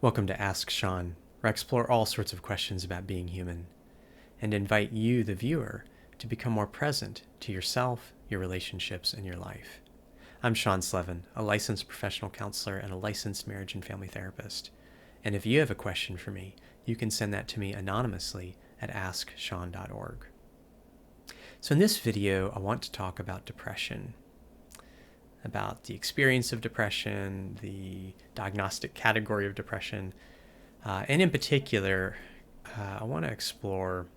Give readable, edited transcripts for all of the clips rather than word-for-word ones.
Welcome to Ask Sean, where I explore all sorts of questions about being human and invite you, the viewer, to become more present to yourself, your relationships, and your life. I'm Sean Slevin, a licensed professional counselor and a licensed marriage and family therapist. And if you have a question for me, you can send that to me anonymously at asksean.org. So in this video, I want to talk about depression, about the experience of depression, the diagnostic category of depression, and in particular, I want to explore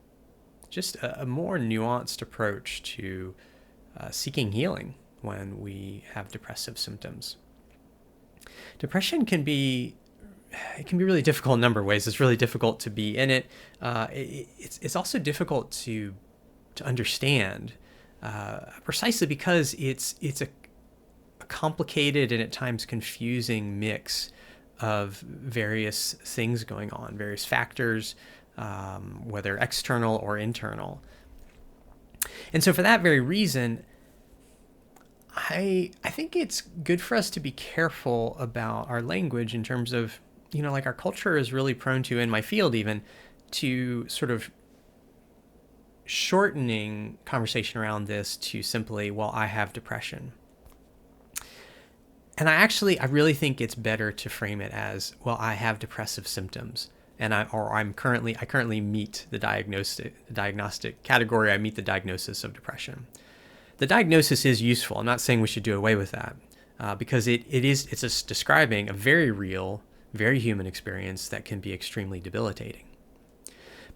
just a more nuanced approach to seeking healing when we have depressive symptoms. Depression can be really difficult in a number of ways. It's really difficult to be in it. It's also difficult to understand, precisely because it's a complicated and at times confusing mix of various things going on, various factors, whether external or internal. And so for that very reason, I think it's good for us to be careful about our language in terms of, like our culture is really prone to, in my field even, to sort of shortening conversation around this to simply, well, I have depression. And I really think it's better to frame it as, well, I have depressive symptoms, and I currently meet the diagnostic category. I meet the diagnosis of depression. The diagnosis is useful. I'm not saying we should do away with that, because it's just describing a very real, very human experience that can be extremely debilitating.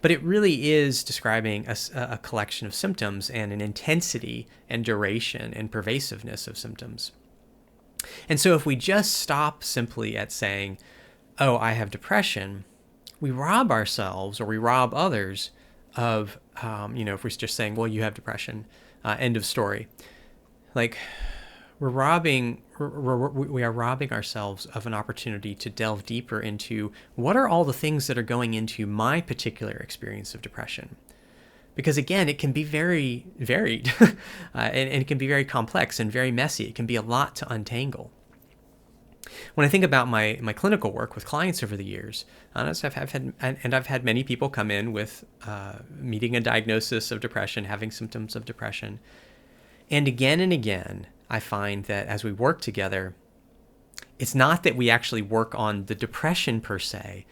But it really is describing a collection of symptoms and an intensity and duration and pervasiveness of symptoms. And so if we just stop simply at saying, oh, I have depression, we rob ourselves or we rob others of, if we're just saying, well, you have depression, end of story. Like we are robbing ourselves of an opportunity to delve deeper into what are all the things that are going into my particular experience of depression. Because again, it can be very varied and it can be very complex and very messy. It can be a lot to untangle. When I think about my clinical work with clients over the years, honestly, I've had many people come in with meeting a diagnosis of depression, having symptoms of depression. And again, I find that as we work together, it's not that we actually work on the depression per se,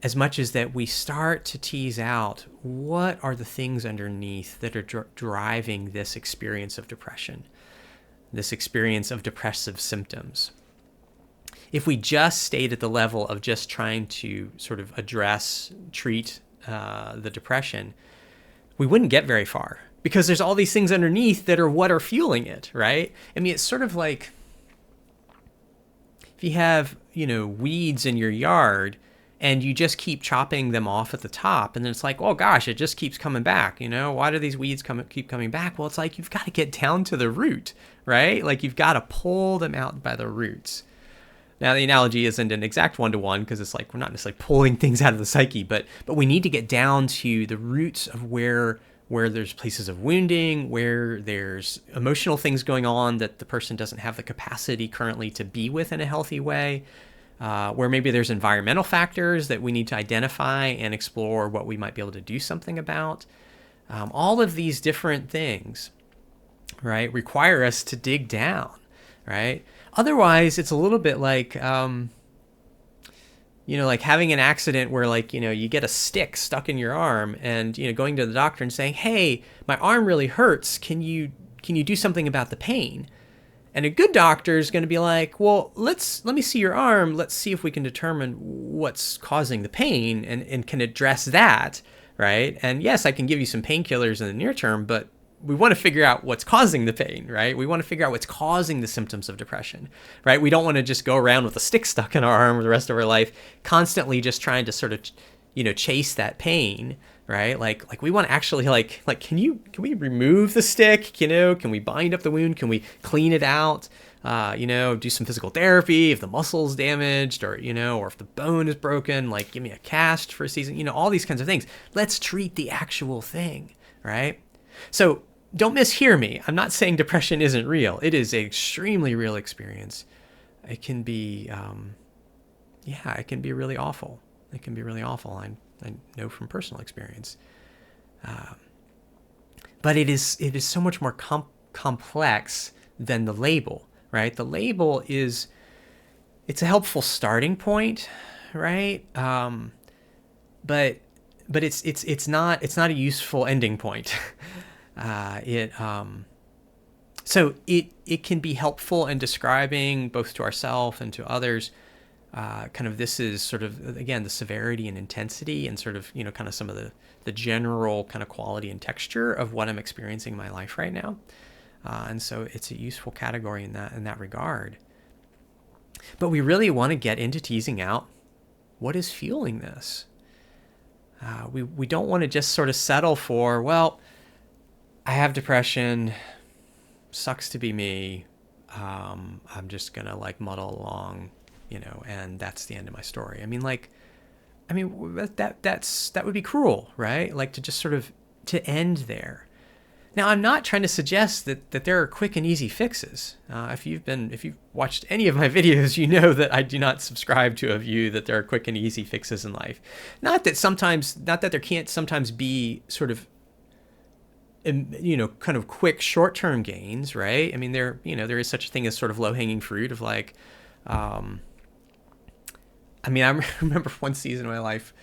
as much as that we start to tease out what are the things underneath that are driving this experience of depression, this experience of depressive symptoms. If we just stayed at the level of just trying to sort of treat the depression, we wouldn't get very far, because there's all these things underneath that are what are fueling it, right? I mean, it's sort of like if you have, weeds in your yard, and you just keep chopping them off at the top, and then it's like, oh gosh, it just keeps coming back. Why do these weeds keep coming back? Well, it's like you've got to get down to the root, right? Like you've got to pull them out by the roots. Now, the analogy isn't an exact one-to-one, because it's like we're not necessarily pulling things out of the psyche, but we need to get down to the roots of where there's places of wounding, where there's emotional things going on that the person doesn't have the capacity currently to be with in a healthy way. Where maybe there's environmental factors that we need to identify and explore what we might be able to do something about. All of these different things, right, require us to dig down, right? Otherwise, it's a little bit like, like having an accident where you get a stick stuck in your arm and, going to the doctor and saying, hey, my arm really hurts. Can you do something about the pain? And a good doctor is going to be like, well, let me see your arm. Let's see if we can determine what's causing the pain and can address that, right? And yes, I can give you some painkillers in the near term, but we want to figure out what's causing the pain, right? We want to figure out what's causing the symptoms of depression, right? We don't want to just go around with a stick stuck in our arm for the rest of our life, constantly just trying to sort of, chase that pain, right? Like we want to actually can we remove the stick? Can we bind up the wound? Can we clean it out? Do some physical therapy if the muscle's damaged, or if the bone is broken, give me a cast for a season, all these kinds of things. Let's treat the actual thing, right? So don't mishear me. I'm not saying depression isn't real. It is an extremely real experience. It can be yeah, it can be really awful. It can be really awful. I know from personal experience. But it is so much more complex than the label, right? The label it's a helpful starting point, right? But it's not a useful ending point. it So it can be helpful in describing both to ourselves and to others. Kind of this is sort of, again, the severity and intensity and sort of, kind of some of the general kind of quality and texture of what I'm experiencing in my life right now. And so it's a useful category in that regard. But we really want to get into teasing out what is fueling this. We don't want to just sort of settle for, well, I have depression, sucks to be me. I'm just going to like muddle along, and that's the end of my story. I mean, that would be cruel, right? Like to just sort of to end there. Now, I'm not trying to suggest that there are quick and easy fixes. If you've watched any of my videos, you know that I do not subscribe to a view that there are quick and easy fixes in life. Not that there can't sometimes be sort of, kind of quick short-term gains, right? I mean, there is such a thing as sort of low-hanging fruit of like, I remember one season of my life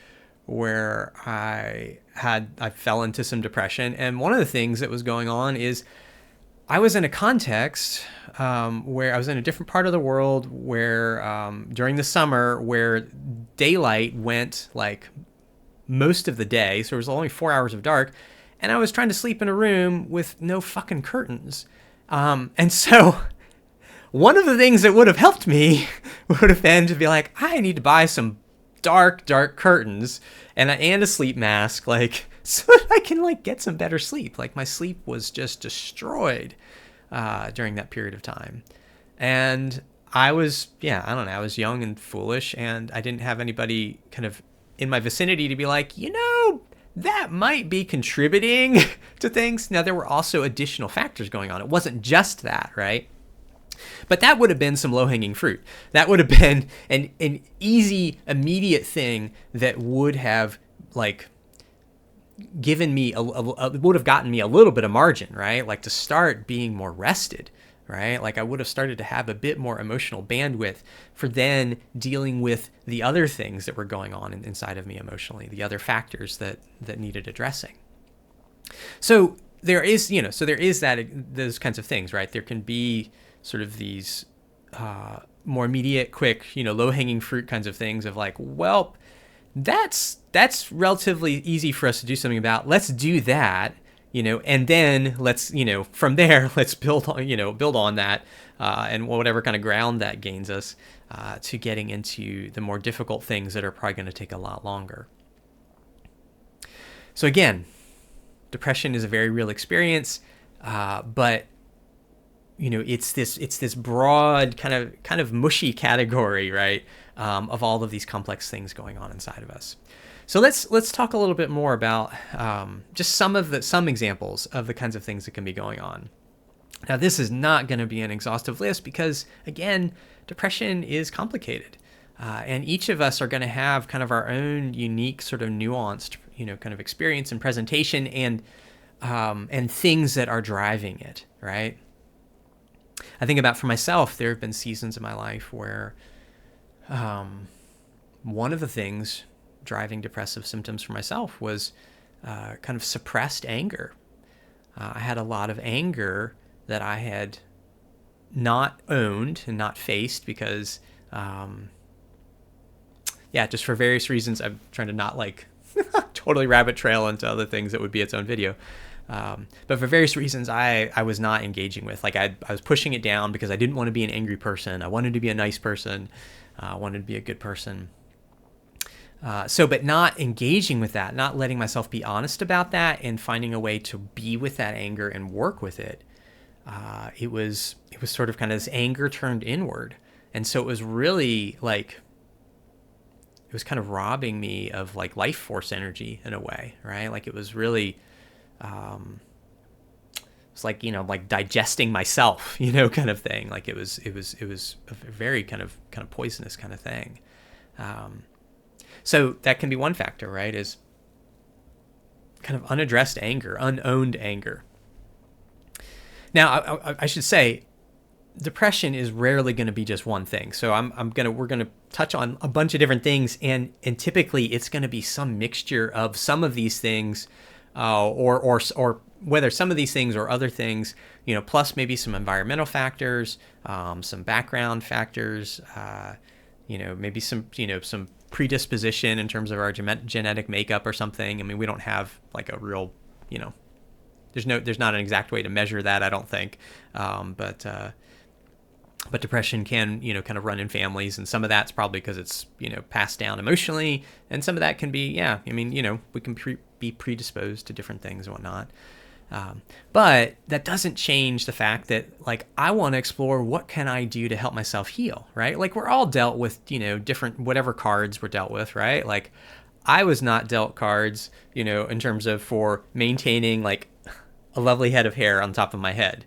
where I fell into some depression. And one of the things that was going on is I was in a context where I was in a different part of the world where during the summer where daylight went like most of the day. So there was only 4 hours of dark. And I was trying to sleep in a room with no fucking curtains. And so one of the things that would have helped me would have been to be like, I need to buy some dark curtains and a sleep mask, like, so that I can like get some better sleep. Like my sleep was just destroyed during that period of time. And I was young and foolish, and I didn't have anybody kind of in my vicinity to be like, that might be contributing to things. Now, there were also additional factors going on. It wasn't just that, right? But that would have been some low-hanging fruit. That would have been an easy, immediate thing that would have like given me would have gotten me a little bit of margin, right? Like to start being more rested, right? Like I would have started to have a bit more emotional bandwidth for then dealing with the other things that were going on inside of me emotionally, the other factors that needed addressing. So there is, those kinds of things, right? There can be sort of these more immediate, quick, low-hanging fruit kinds of things of like, well, that's relatively easy for us to do something about. Let's do that, and then let's, from there, let's build on that, and whatever kind of ground that gains us to getting into the more difficult things that are probably going to take a lot longer. So again, depression is a very real experience, but it's this broad kind of mushy category, right, of all of these complex things going on inside of us. So let's talk a little bit more about just some examples of the kinds of things that can be going on. Now, this is not going to be an exhaustive list because, again, depression is complicated, and each of us are going to have kind of our own unique sort of nuanced, kind of experience and presentation and things that are driving it, right? I think about for myself, there have been seasons in my life where one of the things driving depressive symptoms for myself was kind of suppressed anger. I had a lot of anger that I had not owned and not faced because, just for various reasons, I'm trying to not like totally rabbit trail into other things that would be its own video. But for various reasons, I was not engaging with. Like I was pushing it down because I didn't want to be an angry person. I wanted to be a nice person. I wanted to be a good person. But not engaging with that, not letting myself be honest about that, and finding a way to be with that anger and work with it. It was sort of kind of this anger turned inward, and so it was really like it was kind of robbing me of like life force energy in a way, right? Like it was really. It's like, like digesting myself, kind of thing. Like it was a very kind of poisonous kind of thing. So that can be one factor, right? Is kind of unaddressed anger, unowned anger. Now, I should say, depression is rarely going to be just one thing. So we're gonna touch on a bunch of different things, and typically it's going to be some mixture of some of these things, or whether some of these things or other things, plus maybe some environmental factors, some background factors, maybe some predisposition in terms of our genetic makeup or something. I mean, we don't have like a real, there's not an exact way to measure that, I don't think, but depression can, kind of run in families, and some of that's probably because it's, passed down emotionally, and some of that can be, we can be predisposed to different things and whatnot. But that doesn't change the fact that, like, I want to explore what can I do to help myself heal, right? Like, we're all dealt with, different, whatever cards we're dealt with, right? Like, I was not dealt cards, in terms of for maintaining, like, a lovely head of hair on top of my head.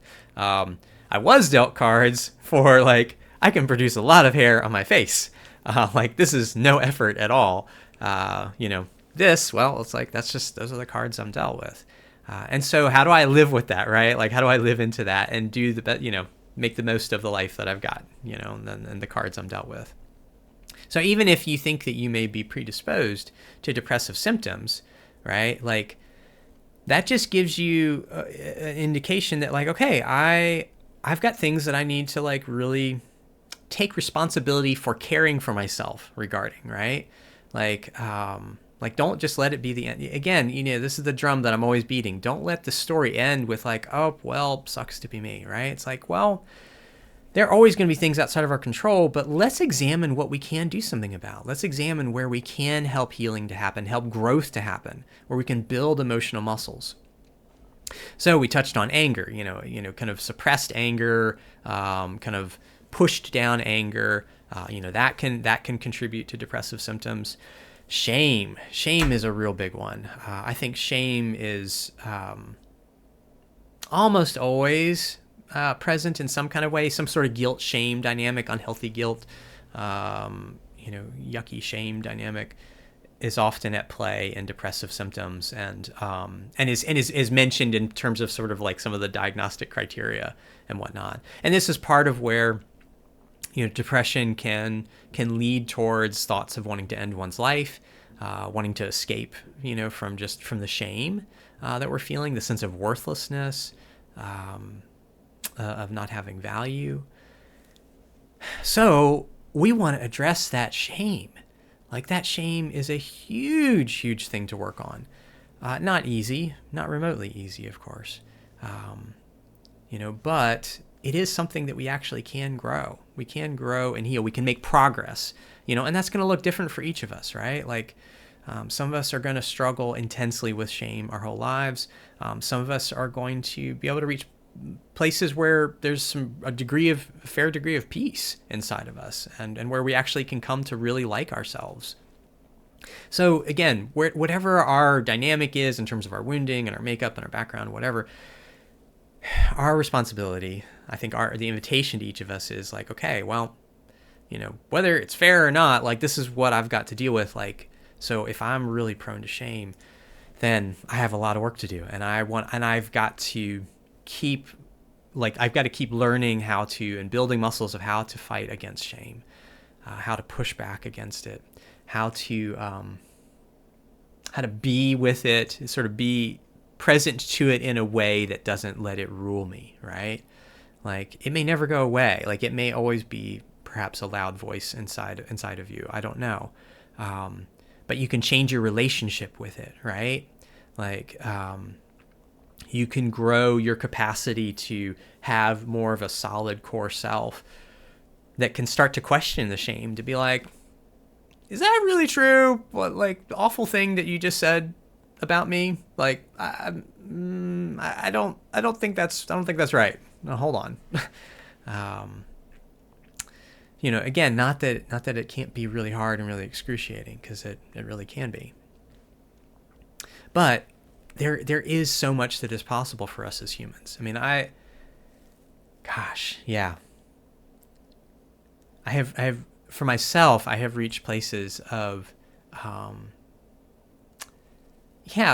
I was dealt cards for, like, I can produce a lot of hair on my face. Like, this is no effort at all. It's like, those are the cards I'm dealt with. And so how do I live with that, right? Like, how do I live into that and do the best, make the most of the life that I've got, and the cards I'm dealt with. So even if you think that you may be predisposed to depressive symptoms, right? Like, that just gives you an indication that, like, okay, I've got things that I need to, like, really take responsibility for caring for myself regarding, right? Like, don't just let it be the end. Again, this is the drum that I'm always beating. Don't let the story end with, like, oh, well, sucks to be me, right? It's like, well, there are always going to be things outside of our control, but let's examine what we can do something about. Let's examine where we can help healing to happen, help growth to happen, where we can build emotional muscles. So we touched on anger, kind of suppressed anger, kind of pushed down anger, that can contribute to depressive symptoms. Shame is a real big one. I think shame is almost always present in some kind of way, some sort of guilt-shame dynamic, unhealthy guilt, yucky shame dynamic is often at play in depressive symptoms, and is mentioned in terms of sort of like some of the diagnostic criteria and whatnot. And this is part of where, depression can lead towards thoughts of wanting to end one's life, wanting to escape, from the shame that we're feeling, the sense of worthlessness, of not having value. So we want to address that shame. Like, that shame is a huge, huge thing to work on. Not easy, not remotely easy, of course. But it is something that we actually can grow. We can grow and heal. We can make progress, and that's going to look different for each of us, right? Like, some of us are going to struggle intensely with shame our whole lives. Some of us are going to be able to reach places where there's a fair degree of peace inside of us, and where we actually can come to really like ourselves. So again, whatever our dynamic is in terms of our wounding and our makeup and our background, whatever, our responsibility, I think the invitation to each of us is like, okay, well, whether it's fair or not, like, this is what I've got to deal with. Like, so if I'm really prone to shame, then I have a lot of work to do, and I've got to keep learning how to, and building muscles of how to fight against shame, how to push back against it, how to be with it, sort of be present to it in a way that doesn't let it rule me, right? Like, it may never go away. Like, it may always be perhaps a loud voice inside of you. I don't know. But you can change your relationship with it, right? Like, you can grow your capacity to have more of a solid core self that can start to question the shame, to be like, is that really true? What, like, the awful thing that you just said about me? Like, I don't think that's right. No, hold on. Again, not that it can't be really hard and really excruciating, because it really can be. But there is so much that is possible for us as humans. I mean, I have for myself, I have reached places of, um,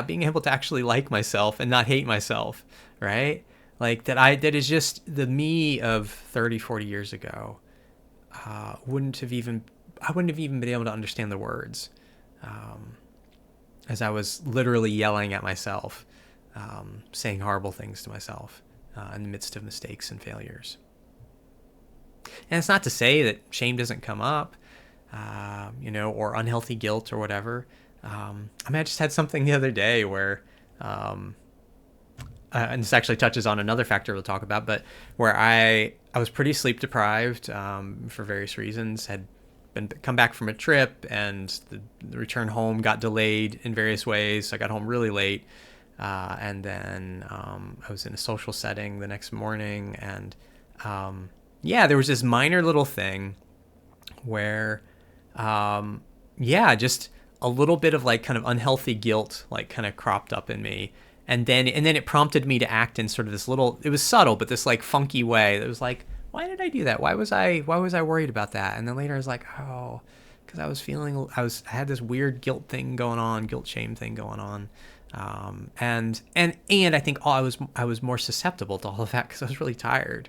being able to actually like myself and not hate myself, right? Like that is just the me of 30, 40 years ago. I wouldn't have even been able to understand the words, as I was literally yelling at myself, saying horrible things to myself in the midst of mistakes and failures. And it's not to say that shame doesn't come up, or unhealthy guilt or whatever. I just had something the other day where, and this actually touches on another factor we'll talk about, but where I was pretty sleep deprived for various reasons, had come back from a trip, and the return home got delayed in various ways. So I got home really late, and then I was in a social setting the next morning, and there was this minor little thing where, just a little bit of like kind of unhealthy guilt like kind of cropped up in me. And then it prompted me to act in sort of this little, it was subtle, but this like funky way that was like, why did I do that? Why was I worried about that? And then later I was like, oh, because I had this weird guilt shame thing going on. And I think I was more susceptible to all of that because I was really tired.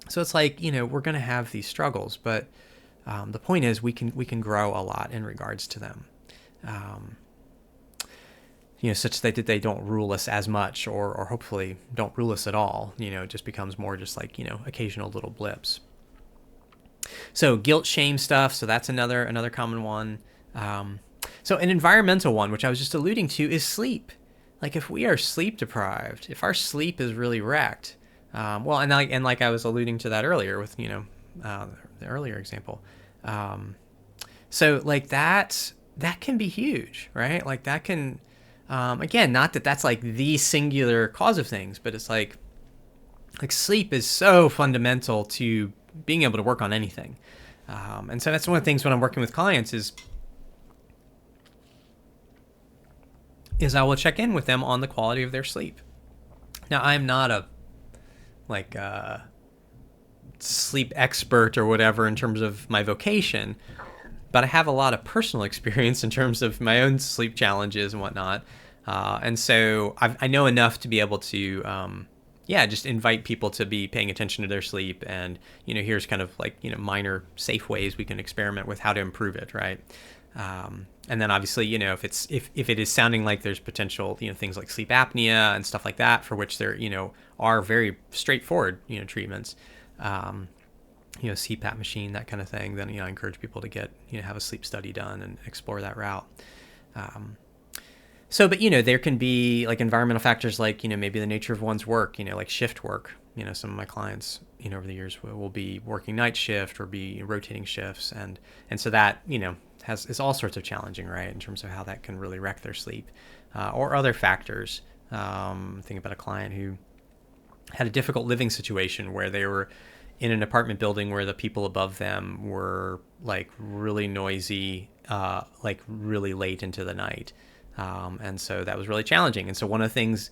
So it's like, we're going to have these struggles, but the point is we can grow a lot in regards to them. Such that they don't rule us as much, or hopefully don't rule us at all. It just becomes more just like, occasional little blips. So guilt, shame stuff. So that's another common one. So an environmental one, which I was just alluding to, is sleep. Like if we are sleep deprived, if our sleep is really wrecked, and like I was alluding to that earlier with, the earlier example. So like that can be huge, right? Like that can, again, not that that's like the singular cause of things, but it's like sleep is so fundamental to being able to work on anything. And so that's one of the things when I'm working with clients is I will check in with them on the quality of their sleep. Now, I'm not a sleep expert or whatever in terms of my vocation, but I have a lot of personal experience in terms of my own sleep challenges and whatnot. And so I know enough to be able to, just invite people to be paying attention to their sleep. And, here's kind of like, minor safe ways we can experiment with how to improve it. Right. And then obviously, if it is sounding like there's potential, things like sleep apnea and stuff like that, for which there, are very straightforward, treatments, CPAP machine, that kind of thing, then, I encourage people to get, have a sleep study done and explore that route. But, there can be like environmental factors like, maybe the nature of one's work, like shift work. Some of my clients, over the years will be working night shift or be rotating shifts. And so that, is all sorts of challenging, right, in terms of how that can really wreck their sleep, or other factors. Think about a client who had a difficult living situation where they were in an apartment building where the people above them were like really noisy, like really late into the night. And so that was really challenging. And so one of the things,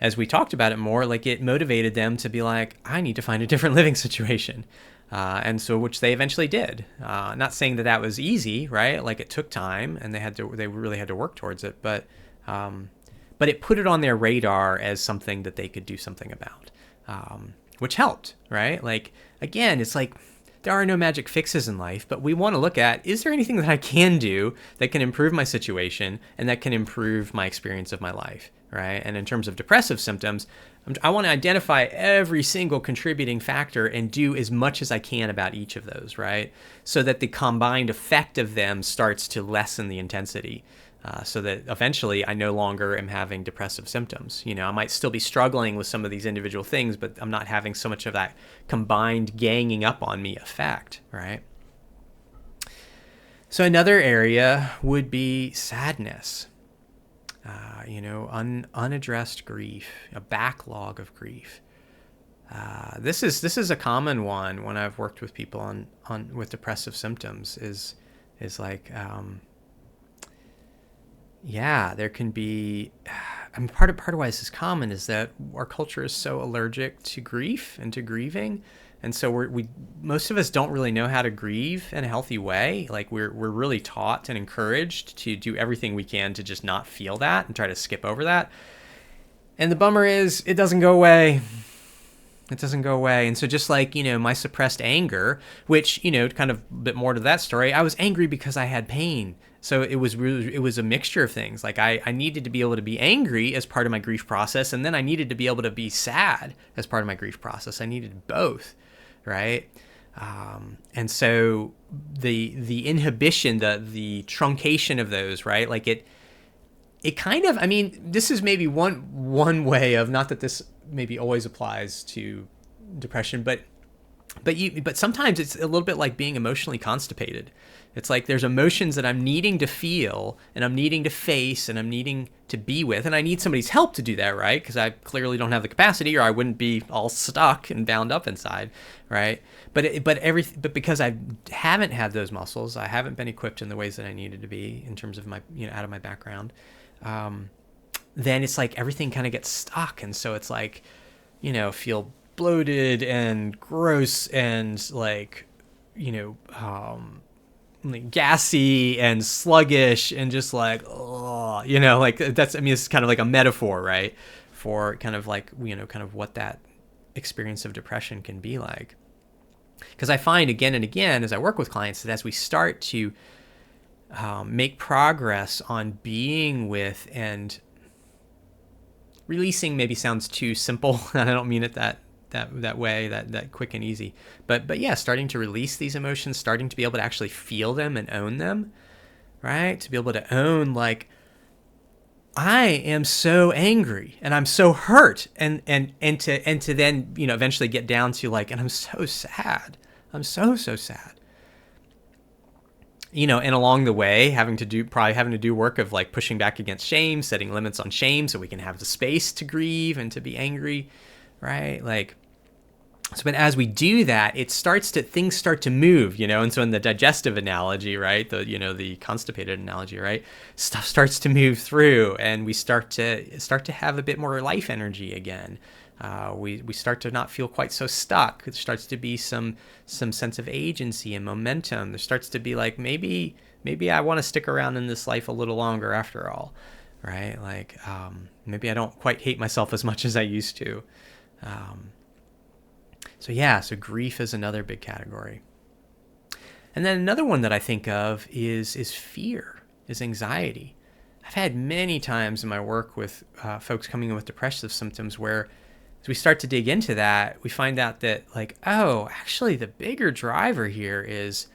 as we talked about it more, like it motivated them to be like, I need to find a different living situation. And so, which they eventually did. Not saying that was easy, right? Like it took time and they really had to work towards it, but it put it on their radar as something that they could do something about, which helped, right? Like, again, it's like, there are no magic fixes in life, but we want to look at, is there anything that I can do that can improve my situation and that can improve my experience of my life, right? And in terms of depressive symptoms, I want to identify every single contributing factor and do as much as I can about each of those, right? So that the combined effect of them starts to lessen the intensity. So that eventually I no longer am having depressive symptoms. I might still be struggling with some of these individual things, but I'm not having so much of that combined ganging up on me effect, right? So another area would be sadness, unaddressed grief, a backlog of grief. This is a common one when I've worked with people on with depressive symptoms is like, there can be, part of why this is common is that our culture is so allergic to grief and to grieving. And so we most of us don't really know how to grieve in a healthy way. Like we're really taught and encouraged to do everything we can to just not feel that and try to skip over that. And the bummer is it doesn't go away. It doesn't go away. And so just like, my suppressed anger, which, kind of a bit more to that story, I was angry because I had pain. So it was a mixture of things. Like I needed to be able to be angry as part of my grief process. And then I needed to be able to be sad as part of my grief process. I needed both. Right. And so the inhibition, the truncation of those, right. Like it kind of, this is maybe one way of, not that this maybe always applies to depression, but sometimes it's a little bit like being emotionally constipated. It's like there's emotions that I'm needing to feel and I'm needing to face and I'm needing to be with, and I need somebody's help to do that, right? Because I clearly don't have the capacity, or I wouldn't be all stuck and bound up inside, right? But because I haven't had those muscles, I haven't been equipped in the ways that I needed to be in terms of my, out of my background. Then it's like everything kind of gets stuck. And so it's like, feel bloated and gross and like, like gassy and sluggish and just like, oh, like that's, it's kind of like a metaphor, right? For kind of like, kind of what that experience of depression can be like. Because I find again and again, as I work with clients, that as we start to make progress on being with and releasing, maybe sounds too simple, and I don't mean it that way, that quick and easy, but yeah, starting to release these emotions, starting to be able to actually feel them and own them, right? To be able to own, like, I am so angry and I'm so hurt, and to then eventually get down to like, and I'm so sad, I'm so sad. And along the way, having to do work of like pushing back against shame, setting limits on shame so we can have the space to grieve and to be angry, right? Like, so, but as we do that, things start to move, and so in the digestive analogy, right, the constipated analogy, right, stuff starts to move through, and we start to have a bit more life energy again. We start to not feel quite so stuck. There starts to be some sense of agency and momentum. There starts to be like, maybe I want to stick around in this life a little longer after all, right? Like, maybe I don't quite hate myself as much as I used to. So grief is another big category. And then another one that I think of is fear, is anxiety. I've had many times in my work with folks coming in with depressive symptoms where, as we start to dig into that, we find out that like, oh, actually the bigger driver here is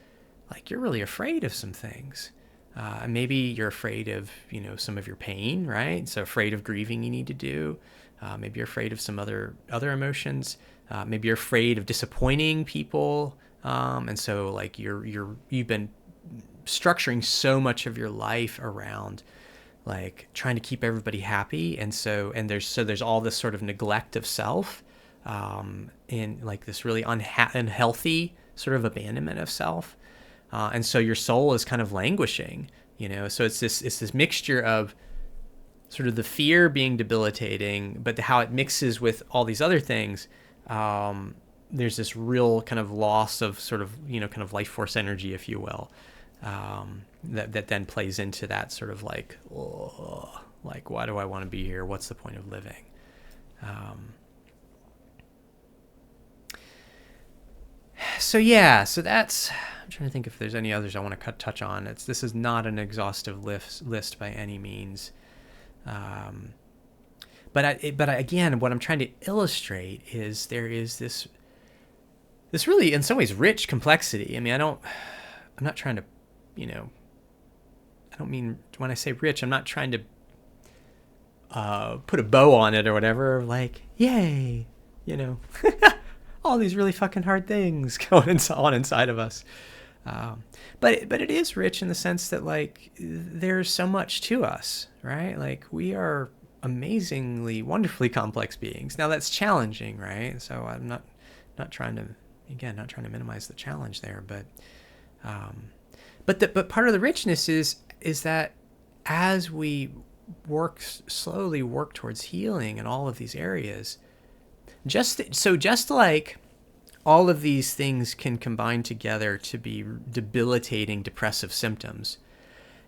like, you're really afraid of some things. Maybe you're afraid of, some of your pain, right? So afraid of grieving you need to do. Maybe you're afraid of some other emotions. Maybe you're afraid of disappointing people. And so like you've been structuring so much of your life around like trying to keep everybody happy. And there's all this sort of neglect of self, in like this really unhealthy sort of abandonment of self. And so your soul is kind of languishing, so it's this mixture of sort of the fear being debilitating, but how it mixes with all these other things. There's this real kind of loss of sort of, kind of life force energy, if you will, that then plays into that sort of like, oh, like, why do I want to be here? What's the point of living? So that's, I'm trying to think if there's any others I want to touch on. This is not an exhaustive list by any means. But again, what I'm trying to illustrate is there is this really, in some ways, rich complexity. I'm not trying to, I don't mean, when I say rich, I'm not trying to put a bow on it or whatever, like, yay, all these really fucking hard things going on inside of us. But it is rich in the sense that like there's so much to us, right? Like we are amazingly, wonderfully complex beings. Now that's challenging, right? So I'm not trying to minimize the challenge there, but part of the richness is that as we slowly work towards healing in all of these areas, just like all of these things can combine together to be debilitating depressive symptoms.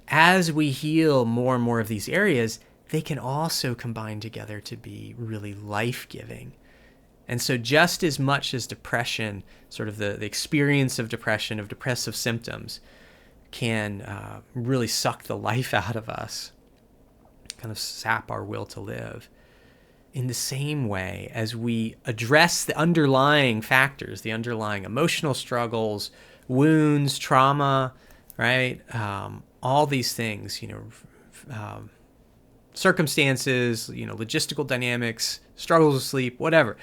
As we heal more and more of these areas, they can also combine together to be really life-giving. And so just as much as depression, sort of the experience of depression, of depressive symptoms, can really suck the life out of us, kind of sap our will to live, in the same way as we address the underlying factors, the underlying emotional struggles, wounds, trauma, right? All these things, circumstances, logistical dynamics, struggles with sleep, whatever.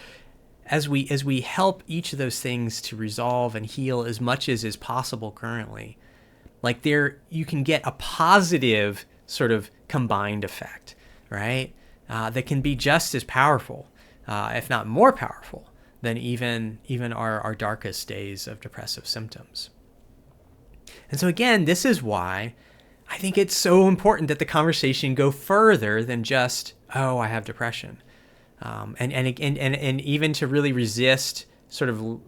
As we help each of those things to resolve and heal as much as is possible currently, like you can get a positive sort of combined effect, right? That can be just as powerful, if not more powerful, than even our darkest days of depressive symptoms. And so again, this is why I think it's so important that the conversation go further than just, oh, I have depression, and even to really resist sort of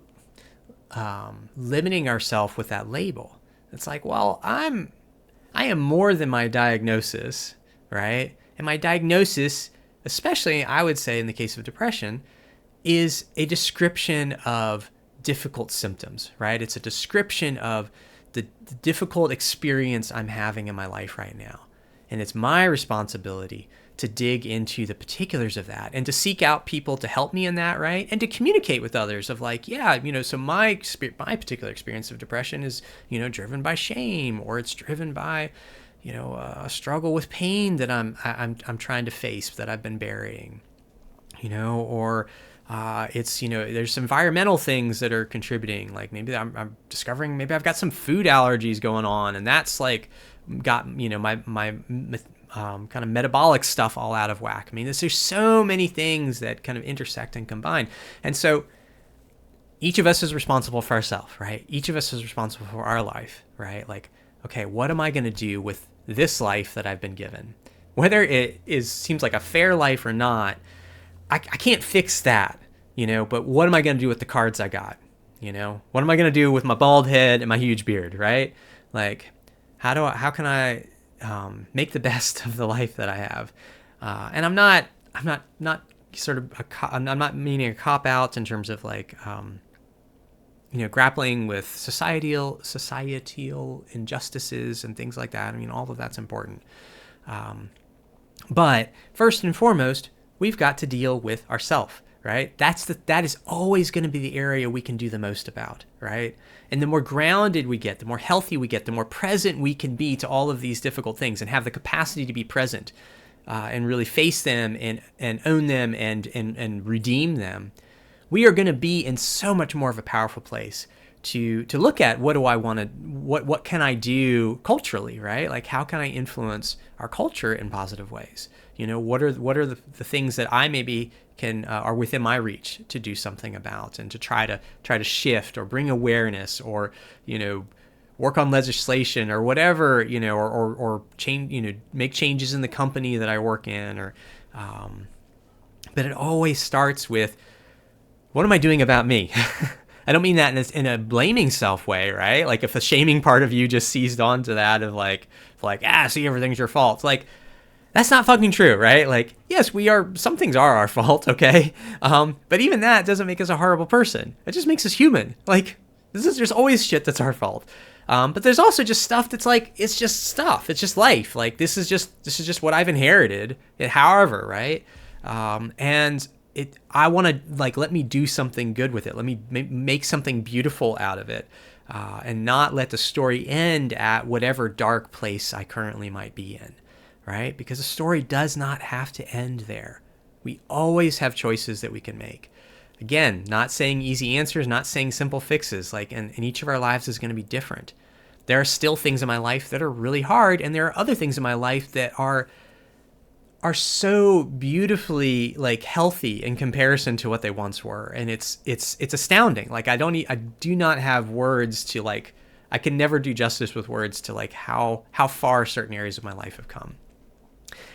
limiting ourselves with that label. It's like, well, I am more than my diagnosis, right? And my diagnosis, especially I would say in the case of depression, is a description of difficult symptoms, right? It's a description of the difficult experience I'm having in my life right now. And it's my responsibility to dig into the particulars of that and to seek out people to help me in that, right? And to communicate with others of like, so my particular experience of depression is, driven by shame, or it's driven by, a struggle with pain that I'm trying to face that I've been burying, or it's, there's some environmental things that are contributing. Like maybe I'm discovering maybe I've got some food allergies going on, and that's like got, my kind of metabolic stuff all out of whack. I mean, there's so many things that kind of intersect and combine. And so each of us is responsible for ourselves, right? Each of us is responsible for our life, right? Like, okay, what am I going to do with this life that I've been given? Whether it seems like a fair life or not, I can't fix that, but what am I going to do with the cards I got? What am I going to do with my bald head and my huge beard, right? Like, how can I make the best of the life that I have? And I'm not sort of I'm not meaning a cop out in terms of like, grappling with societal injustices and things like that. I mean, all of that's important. But first and foremost, we've got to deal with ourselves, right? That is always going to be the area we can do the most about, right? And the more grounded we get, the more healthy we get, the more present we can be to all of these difficult things and have the capacity to be present and really face them and own them and redeem them. We are going to be in so much more of a powerful place to look at what can I do culturally, right? Like, how can I influence our culture in positive ways? What are the things that I maybe can are within my reach to do something about, and to try to shift or bring awareness, or work on legislation or whatever, or change, make changes in the company that I work in, or but it always starts with, what am I doing about me? I don't mean that in a blaming self way, right? Like if the shaming part of you just seized onto that of like, see, everything's your fault. It's like, that's not fucking true, right? Like, yes, some things are our fault, okay? But even that doesn't make us a horrible person. It just makes us human. Like, there's always shit that's our fault. But there's also just stuff that's like, it's just stuff. It's just life. Like, this is just what I've inherited, however, right? And I want to, like, let me do something good with it. Let me make something beautiful out of it, and not let the story end at whatever dark place I currently might be in, right? Because the story does not have to end there. We always have choices that we can make. Again, not saying easy answers, not saying simple fixes, and each of our lives is going to be different. There are still things in my life that are really hard, and there are other things in my life that are so beautifully like healthy in comparison to what they once were. And it's astounding. Like, I do not have words to, like, I can never do justice with words to like how far certain areas of my life have come.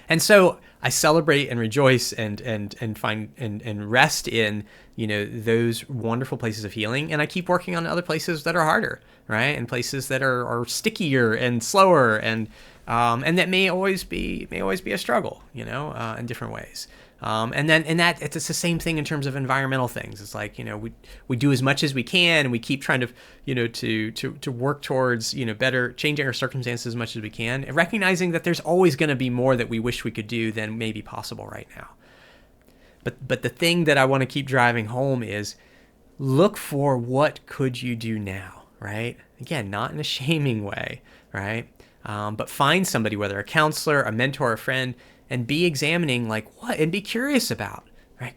And so I celebrate and rejoice and find and rest in, those wonderful places of healing. And I keep working on other places that are harder, right? And places that are stickier and slower, and that may always be a struggle, in different ways. And that it's the same thing in terms of environmental things. It's like, we do as much as we can, and we keep trying to, to work towards, better changing our circumstances as much as we can, and recognizing that there's always going to be more that we wish we could do than may be possible right now. But the thing that I want to keep driving home is look for what could you do now, right? Again, not in a shaming way, right? But find somebody, whether a counselor, a mentor, a friend, and be examining and be curious about,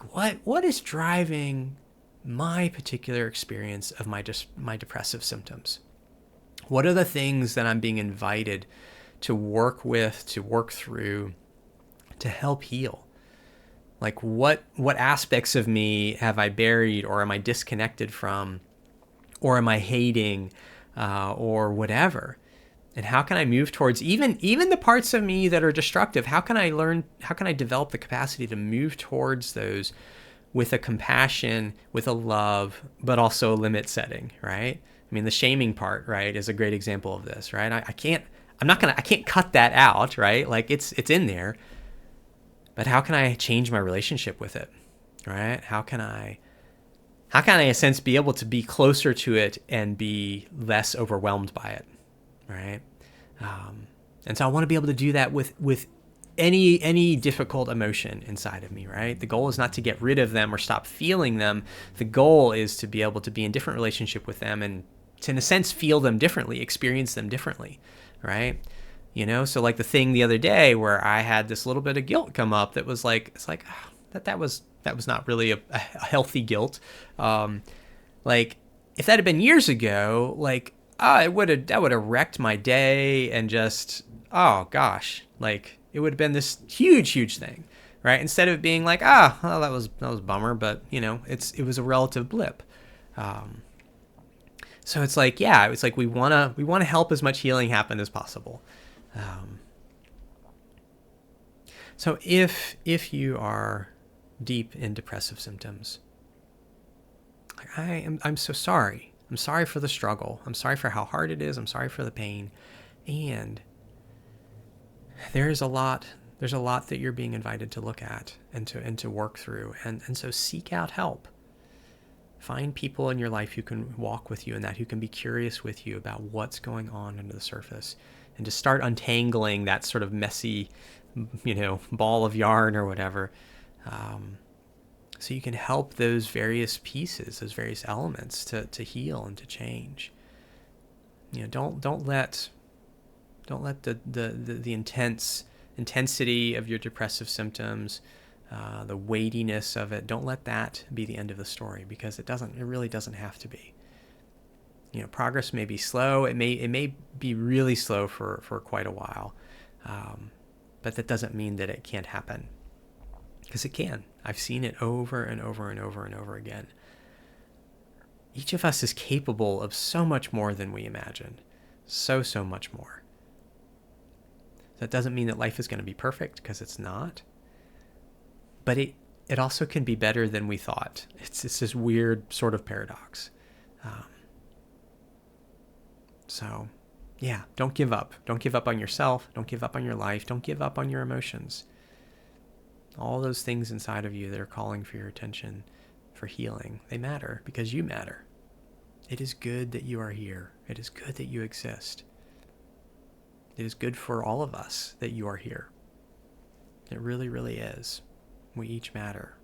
what is driving my particular experience of my depressive symptoms? What are the things that I'm being invited to work with, to work through, to help heal? Like what aspects of me have I buried, or am I disconnected from, or am I hating, or whatever? And how can I move towards even the parts of me that are destructive? How can I develop the capacity to move towards those with a compassion, with a love, but also a limit setting, right? I mean, the shaming part, right, is a great example of this, right? I can't cut that out, right? Like it's in there. But how can I change my relationship with it, right? How can I, in a sense, be able to be closer to it and be less overwhelmed by it, right? And so I want to be able to do that with any difficult emotion inside of me, right? The goal is not to get rid of them or stop feeling them. The goal is to be able to be in different relationship with them and to, in a sense, feel them differently, experience them differently, right? So like the thing the other day where I had this little bit of guilt come up that was like, it's like, that was not really a healthy guilt. Like if that had been years ago, like, that would have wrecked my day and just, oh gosh, like it would have been this huge thing, right? Instead of being like, well, that was a bummer, but it was a relative blip. So it's like, it's like we want to help as much healing happen as possible. So if you are deep in depressive symptoms, I'm so sorry. I'm sorry for the struggle. I'm sorry for how hard it is. I'm sorry for the pain. And there's a lot that you're being invited to look at and to work through. And so seek out help. Find people in your life who can walk with you in that, who can be curious with you about what's going on under the surface, and to start untangling that sort of messy, ball of yarn or whatever. So you can help those various pieces, those various elements to heal and to change. Don't let the intensity of your depressive symptoms, the weightiness of it, don't let that be the end of the story, because it really doesn't have to be. Progress may be slow. It may be really slow for quite a while, but that doesn't mean that it can't happen, because it can. I've seen it over and over and over and over again. Each of us is capable of so much more than we imagine. So much more. That doesn't mean that life is going to be perfect, because it's not. But it also can be better than we thought. It's this weird sort of paradox. So, don't give up. Don't give up on yourself. Don't give up on your life. Don't give up on your emotions. All those things inside of you that are calling for your attention, for healing, they matter because you matter. It is good that you are here. It is good that you exist. It is good for all of us that you are here. It really, really is. We each matter.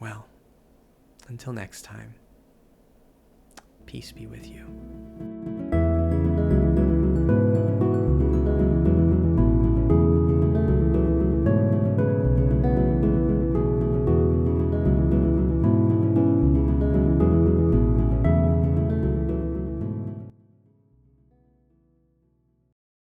Well, until next time, peace be with you.